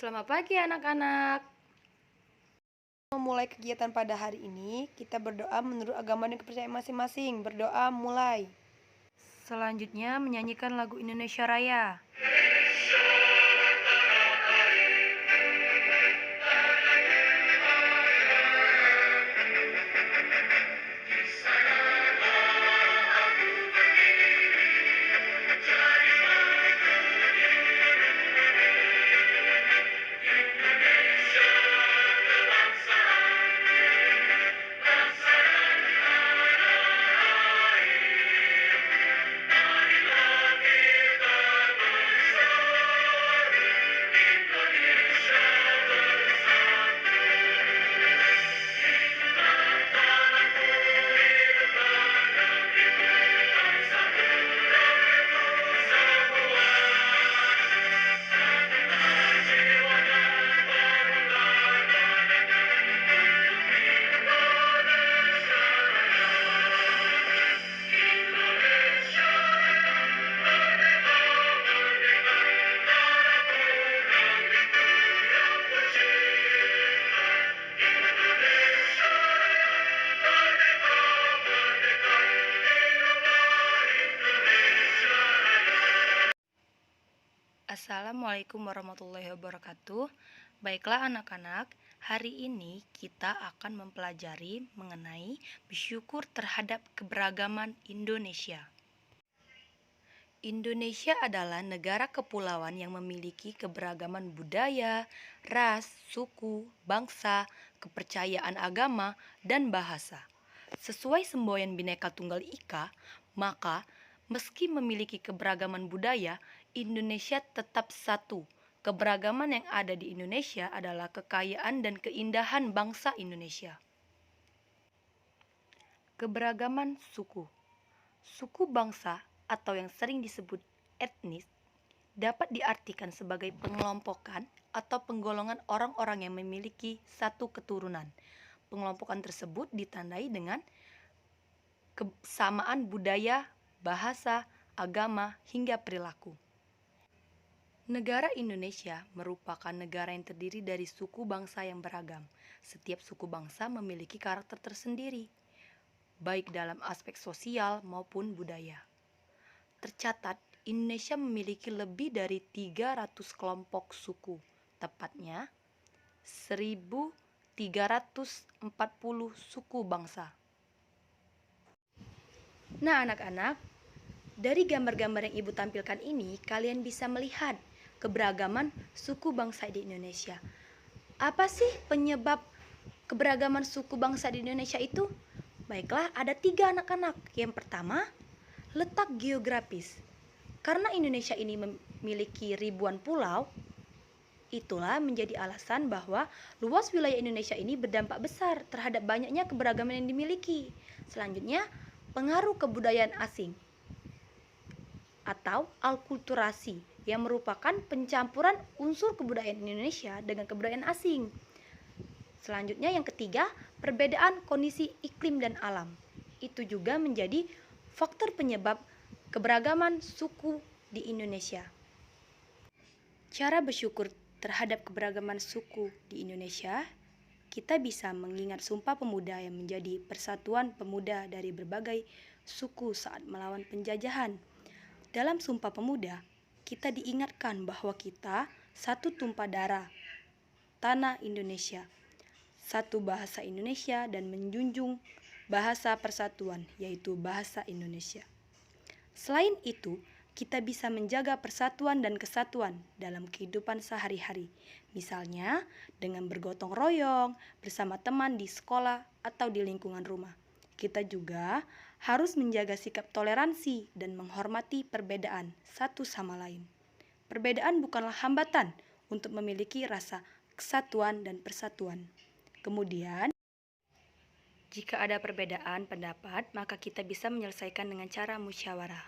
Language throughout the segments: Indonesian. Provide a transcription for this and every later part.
Selamat pagi anak-anak. Memulai kegiatan pada hari ini, kita berdoa menurut agama dan kepercayaan masing-masing. Berdoa mulai. Selanjutnya menyanyikan lagu Indonesia Raya. Assalamualaikum warahmatullahi wabarakatuh. Baiklah anak-anak, hari ini kita akan mempelajari mengenai bersyukur terhadap keberagaman Indonesia. Indonesia adalah negara kepulauan yang memiliki keberagaman budaya, ras, suku, bangsa, kepercayaan agama, dan bahasa. Sesuai semboyan Bhinneka Tunggal Ika, maka meski memiliki keberagaman budaya, Indonesia tetap satu. Keberagaman yang ada di Indonesia adalah kekayaan dan keindahan bangsa Indonesia. Keberagaman suku. Suku bangsa atau yang sering disebut etnis dapat diartikan sebagai pengelompokan atau penggolongan orang-orang yang memiliki satu keturunan. Pengelompokan tersebut ditandai dengan kesamaan budaya, bahasa, agama, hingga perilaku. Negara Indonesia merupakan negara yang terdiri dari suku bangsa yang beragam. Setiap suku bangsa memiliki karakter tersendiri, baik dalam aspek sosial maupun budaya. Tercatat, Indonesia memiliki lebih dari 300 kelompok suku, tepatnya 1.340 suku bangsa. Nah anak-anak, dari gambar-gambar yang Ibu tampilkan ini, kalian bisa melihat keberagaman suku bangsa di Indonesia. Apa sih penyebab keberagaman suku bangsa di Indonesia itu? Baiklah, ada 3 anak-anak. Yang pertama, letak geografis. Karena Indonesia ini memiliki ribuan pulau, itulah menjadi alasan bahwa luas wilayah Indonesia ini berdampak besar terhadap banyaknya keberagaman yang dimiliki. Selanjutnya, pengaruh kebudayaan asing atau alkulturasi yang merupakan pencampuran unsur kebudayaan Indonesia dengan kebudayaan asing. Selanjutnya yang ketiga, perbedaan kondisi iklim dan alam. Itu juga menjadi faktor penyebab keberagaman suku di Indonesia. Cara bersyukur terhadap keberagaman suku di Indonesia, kita bisa mengingat Sumpah Pemuda yang menjadi persatuan pemuda dari berbagai suku saat melawan penjajahan. Dalam Sumpah Pemuda, kita diingatkan bahwa kita satu tumpah darah, tanah Indonesia, satu bahasa Indonesia dan menjunjung bahasa persatuan, yaitu bahasa Indonesia. Selain itu, kita bisa menjaga persatuan dan kesatuan dalam kehidupan sehari-hari, misalnya dengan bergotong royong bersama teman di sekolah atau di lingkungan rumah. Kita juga harus menjaga sikap toleransi dan menghormati perbedaan satu sama lain. Perbedaan bukanlah hambatan untuk memiliki rasa kesatuan dan persatuan. Kemudian, jika ada perbedaan pendapat, maka kita bisa menyelesaikan dengan cara musyawarah.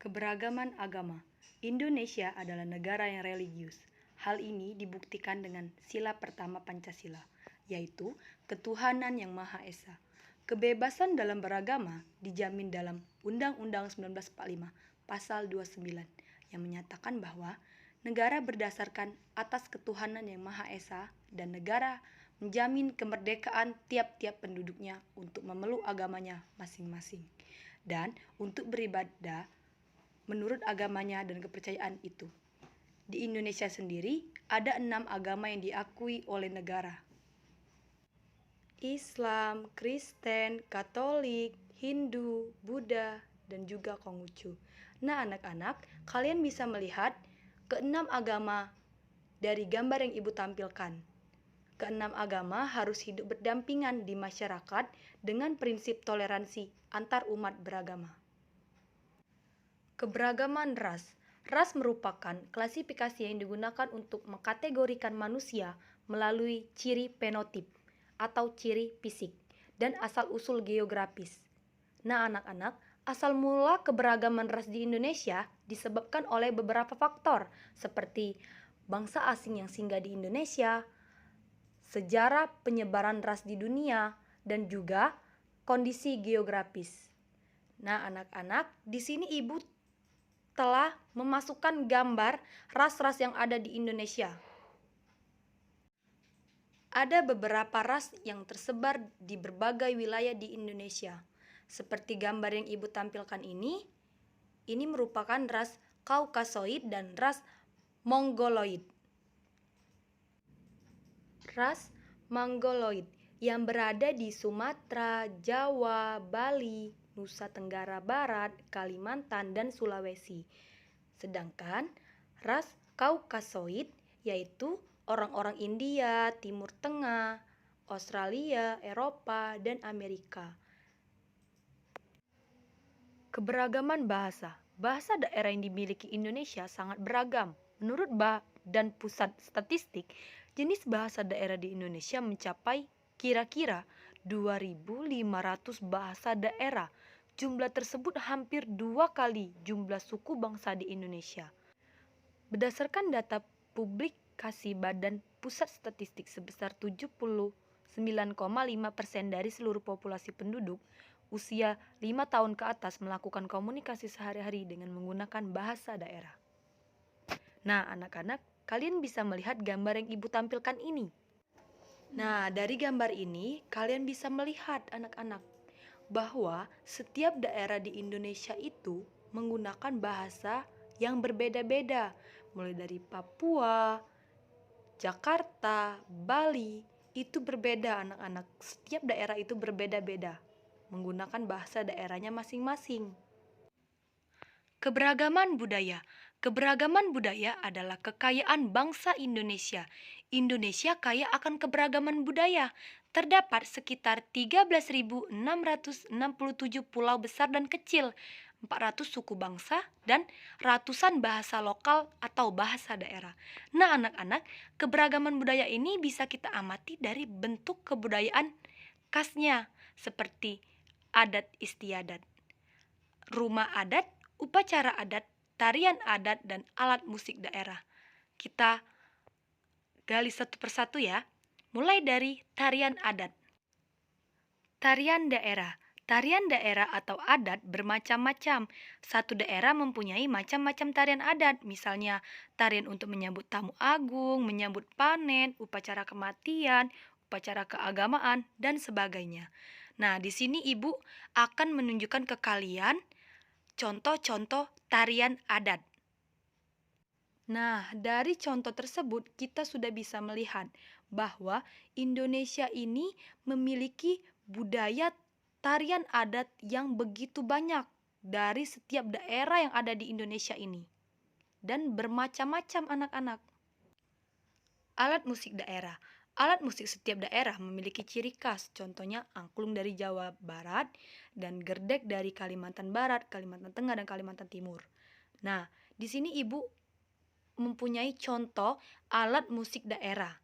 Keberagaman agama. Indonesia adalah negara yang religius. Hal ini dibuktikan dengan sila pertama Pancasila, yaitu ketuhanan yang Maha Esa. Kebebasan dalam beragama dijamin dalam Undang-Undang 1945 Pasal 29 yang menyatakan bahwa negara berdasarkan atas ketuhanan yang Maha Esa, dan negara menjamin kemerdekaan tiap-tiap penduduknya untuk memeluk agamanya masing-masing dan untuk beribadah menurut agamanya dan kepercayaan itu. Di Indonesia sendiri ada 6 agama yang diakui oleh negara. Islam, Kristen, Katolik, Hindu, Buddha, dan juga Konghucu. Nah anak-anak, kalian bisa melihat ke-6 agama dari gambar yang ibu tampilkan. Ke-6 agama harus hidup berdampingan di masyarakat dengan prinsip toleransi antar umat beragama. Keberagaman ras. Ras merupakan klasifikasi yang digunakan untuk mengkategorikan manusia melalui ciri fenotip atau ciri fisik dan asal-usul geografis. Nah anak-anak, asal mula keberagaman ras di Indonesia disebabkan oleh beberapa faktor seperti bangsa asing yang singgah di Indonesia, sejarah penyebaran ras di dunia, dan juga kondisi geografis. Nah, anak-anak, di sini ibu telah memasukkan gambar ras-ras yang ada di Indonesia. Ada beberapa ras yang tersebar di berbagai wilayah di Indonesia. Seperti gambar yang ibu tampilkan ini merupakan ras Kaukasoid dan ras Mongoloid. Ras Mongoloid yang berada di Sumatera, Jawa, Bali, Nusa Tenggara Barat, Kalimantan, dan Sulawesi. Sedangkan ras Kaukasoid yaitu orang-orang India, Timur Tengah, Australia, Eropa, dan Amerika. Keberagaman bahasa. Bahasa daerah yang dimiliki Indonesia sangat beragam. Menurut Badan Pusat Statistik, jenis bahasa daerah di Indonesia mencapai kira-kira 2.500 bahasa daerah. Jumlah tersebut hampir 2 kali jumlah suku bangsa di Indonesia. Berdasarkan data publikasi Badan Pusat Statistik, sebesar 79,5% dari seluruh populasi penduduk usia 5 tahun ke atas melakukan komunikasi sehari-hari dengan menggunakan bahasa daerah. Nah, anak-anak, kalian bisa melihat gambar yang ibu tampilkan ini. Nah, dari gambar ini kalian bisa melihat anak-anak bahwa setiap daerah di Indonesia itu menggunakan bahasa yang berbeda-beda, mulai dari Papua, Jakarta, Bali, itu berbeda anak-anak. Setiap daerah itu berbeda-beda, menggunakan bahasa daerahnya masing-masing. Keberagaman budaya. Keberagaman budaya adalah kekayaan bangsa Indonesia. Indonesia kaya akan keberagaman budaya. Terdapat sekitar 13.667 pulau besar dan kecil, 400 suku bangsa, dan ratusan bahasa lokal atau bahasa daerah. Nah anak-anak, keberagaman budaya ini bisa kita amati dari bentuk kebudayaan khasnya, seperti adat istiadat, rumah adat, upacara adat, tarian adat, dan alat musik daerah. Kita gali satu persatu ya. Mulai dari tarian adat. Tarian daerah. Tarian daerah atau adat bermacam-macam. Satu daerah mempunyai macam-macam tarian adat. Misalnya tarian untuk menyambut tamu agung, menyambut panen, upacara kematian, upacara keagamaan, dan sebagainya. Nah, di sini ibu akan menunjukkan ke kalian contoh-contoh tarian adat. Nah, dari contoh tersebut kita sudah bisa melihat bahwa Indonesia ini memiliki budaya tarian adat yang begitu banyak dari setiap daerah yang ada di Indonesia ini. Dan bermacam-macam anak-anak. Alat musik daerah. Alat musik setiap daerah memiliki ciri khas, contohnya angklung dari Jawa Barat dan gerdek dari Kalimantan Barat, Kalimantan Tengah, dan Kalimantan Timur. Nah, di sini ibu mempunyai contoh alat musik daerah.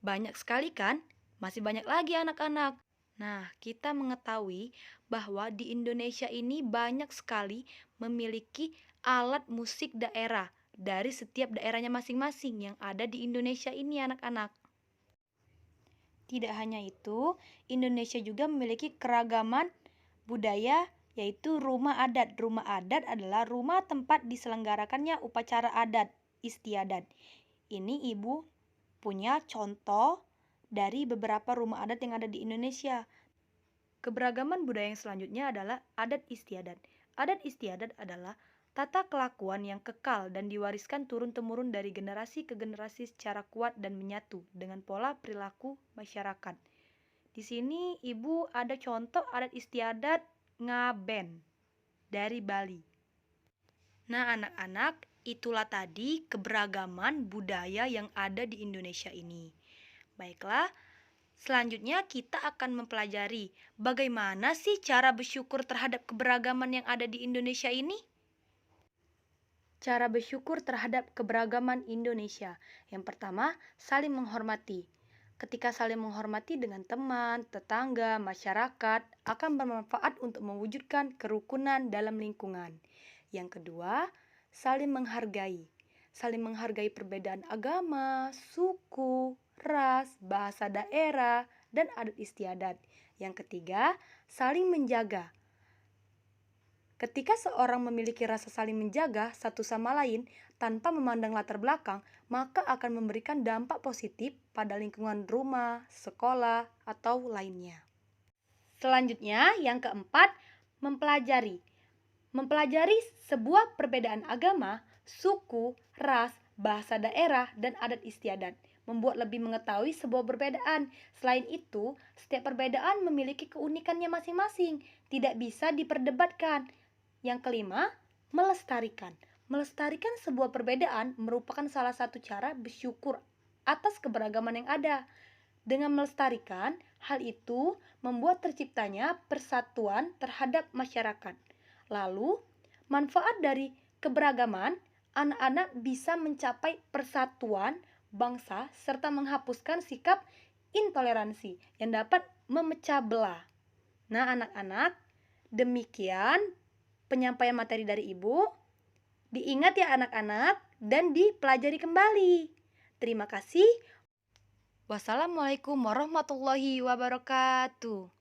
Banyak sekali kan? Masih banyak lagi anak-anak. Nah, kita mengetahui bahwa di Indonesia ini banyak sekali memiliki alat musik daerah dari setiap daerahnya masing-masing yang ada di Indonesia ini anak-anak. Tidak hanya itu, Indonesia juga memiliki keragaman budaya, yaitu rumah adat. Rumah adat adalah rumah tempat diselenggarakannya upacara adat istiadat. Ini Ibu punya contoh dari beberapa rumah adat yang ada di Indonesia. Keberagaman budaya yang selanjutnya adalah adat istiadat. Adat istiadat adalah tata kelakuan yang kekal dan diwariskan turun-temurun dari generasi ke generasi secara kuat dan menyatu dengan pola perilaku masyarakat. Di sini Ibu ada contoh adat istiadat Ngaben dari Bali. Nah, anak-anak, itulah tadi keberagaman budaya yang ada di Indonesia ini. Baiklah, selanjutnya kita akan mempelajari bagaimana sih cara bersyukur terhadap keberagaman yang ada di Indonesia ini. Cara bersyukur terhadap keberagaman Indonesia. Yang pertama, saling menghormati. Ketika saling menghormati dengan teman, tetangga, masyarakat, akan bermanfaat untuk mewujudkan kerukunan dalam lingkungan. Yang kedua, saling menghargai. Saling menghargai perbedaan agama, suku, ras, bahasa daerah, dan adat istiadat. Yang ketiga, saling menjaga. Ketika seorang memiliki rasa saling menjaga satu sama lain tanpa memandang latar belakang, maka akan memberikan dampak positif pada lingkungan rumah, sekolah, atau lainnya. Selanjutnya, yang keempat, mempelajari. Mempelajari sebuah perbedaan agama, suku, ras, bahasa daerah, dan adat istiadat membuat lebih mengetahui sebuah perbedaan. Selain itu, setiap perbedaan memiliki keunikannya masing-masing, tidak bisa diperdebatkan. Yang kelima, melestarikan. Melestarikan sebuah perbedaan merupakan salah satu cara bersyukur atas keberagaman yang ada. Dengan melestarikan, hal itu membuat terciptanya persatuan terhadap masyarakat. Lalu, manfaat dari keberagaman, anak-anak bisa mencapai persatuan bangsa serta menghapuskan sikap intoleransi yang dapat memecah belah. Nah, anak-anak, demikian penyampaian materi dari Ibu. Diingat ya anak-anak dan dipelajari kembali. Terima kasih. Wassalamualaikum warahmatullahi wabarakatuh.